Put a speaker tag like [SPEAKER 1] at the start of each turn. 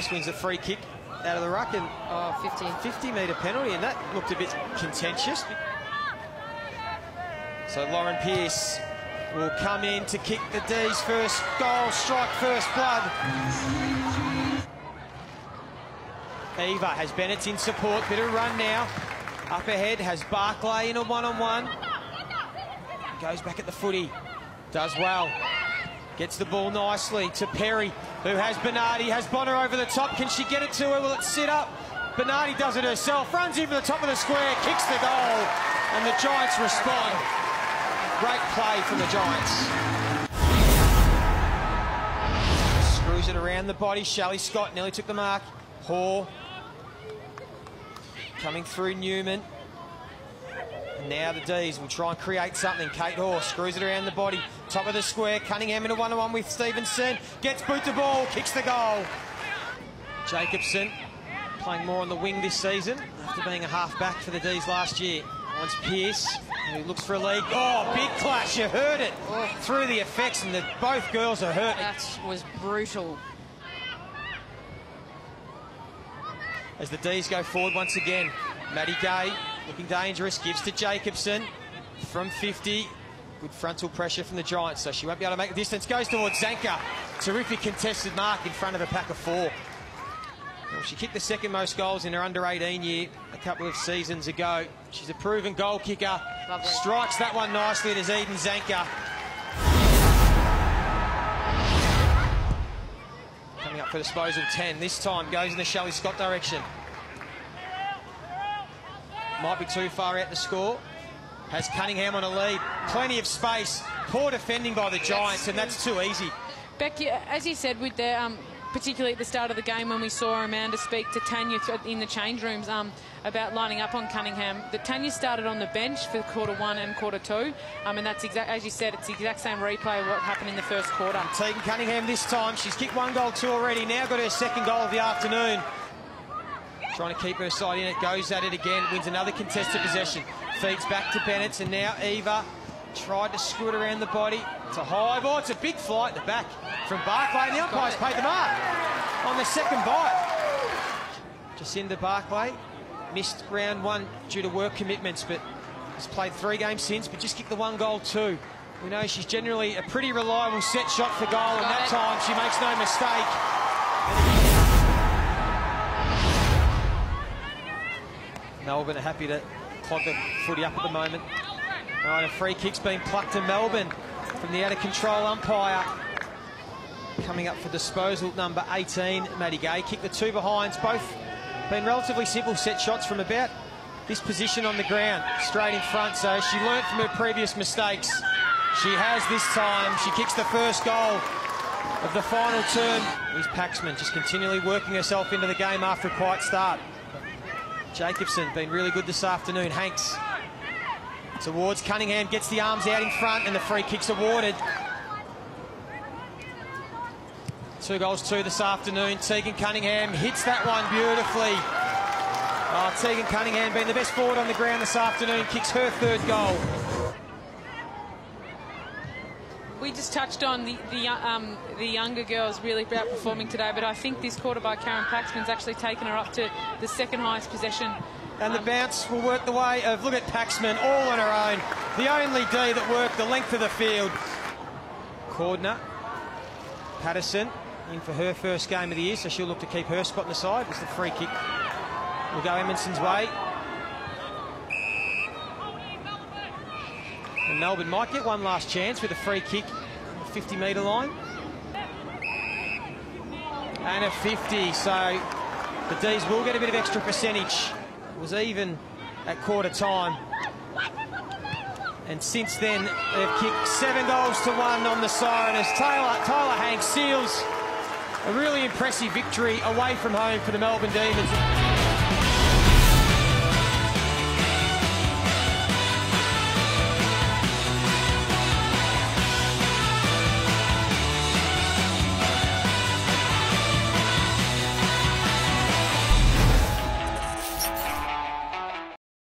[SPEAKER 1] Pearce wins the free kick out of the ruck, and 50-metre penalty, and that looked a bit contentious. So Lauren Pearce will come in to kick the D's first goal, strike first blood. Eva has Bennett in support, bit of run now. Up ahead has Barclay in a one-on-one. Goes back at the footy, does well. Gets the ball nicely to Perry, who has Bernardi, has Bonner over the top. Can she get it to her? Will it sit up? Bernardi does it herself, runs in for the top of the square, kicks the goal, and the Giants respond. Great play from the Giants. Screws it around the body. Shelley Scott nearly took the mark. Hoare coming through Newman. And now the D's will try and create something. Kate Hoare screws it around the body. Top of the square. Cunningham in a one-on-one with Stevenson. Gets boot the ball, kicks the goal. Jacobson playing more on the wing this season after being a half-back for the D's last year. Once Pearce, who looks for a lead. Oh, big clash, you heard it. Through the effects, and both girls are hurt.
[SPEAKER 2] That was brutal.
[SPEAKER 1] As the D's go forward once again, Maddie Gay looking dangerous, gives to Jacobson from 50. Good frontal pressure from the Giants, so she won't be able to make the distance. Goes towards Zanka. Terrific contested mark in front of a pack of four. Well, she kicked the second most goals in her under-18 year a couple of seasons ago. She's a proven goal kicker.
[SPEAKER 2] Lovely.
[SPEAKER 1] Strikes that one nicely to Eden Zanka. Coming up for disposal 10. This time goes in the Shelley Scott direction. Might be too far out to score. Has Cunningham on a lead. Plenty of space. Poor defending by the Giants, and that's too easy.
[SPEAKER 2] Becky, as you said, with the particularly at the start of the game when we saw Amanda speak to Tanya in the change rooms about lining up on Cunningham, that Tanya started on the bench for quarter one and quarter two, and that's as you said, it's the exact same replay of what happened in the first quarter.
[SPEAKER 1] Tegan Cunningham this time, she's kicked 1 goal, 2 already, now got her second goal of the afternoon. Trying to keep her side in it, goes at it again, wins another contested possession, feeds back to Bennett, and now Eva tried to screw it around the body. It's a high ball, it's a big flight at the back from Barclay, and the umpires paid the mark on the second bite. Jacinda Barclay missed round one due to work commitments, but has played 3 games since, but just kicked the 1 goal, 2. We know she's generally a pretty reliable set shot for goal, and that time she makes no mistake. Melbourne are happy to clog the footy up at the moment. Right, a free kick's been plucked to Melbourne from the out-of-control umpire. Coming up for disposal, number 18, Maddie Gay. Kicked the 2 behinds, both been relatively simple set shots from about this position on the ground, straight in front, so she learnt from her previous mistakes. She has this time. She kicks the first goal of the final term. Here's Paxman just continually working herself into the game after a quiet start. Jacobson been really good this afternoon. Hanks towards Cunningham, gets the arms out in front, and the free kick's awarded. 2 goals, 2 this afternoon. Tegan Cunningham hits that one beautifully. Oh, Tegan Cunningham being the best forward on the ground this afternoon, kicks her 3rd goal.
[SPEAKER 2] We just touched on the younger girls really outperforming today, but I think this quarter by Karen Paxman's actually taken her up to the 2nd highest possession.
[SPEAKER 1] And the bounce will work the way of, look at Paxman, all on her own. The only D that worked the length of the field. Cordner, Patterson in for her first game of the year, so she'll look to keep her spot in the side as the free kick will go Edmondson's way. And Melbourne might get one last chance with a free kick on the 50-metre line. And a 50, so the D's will get a bit of extra percentage. It was even at quarter time. And since then, they've kicked 7 goals to 1 on the siren as Tyler Hanks seals a really impressive victory away from home for the Melbourne Demons.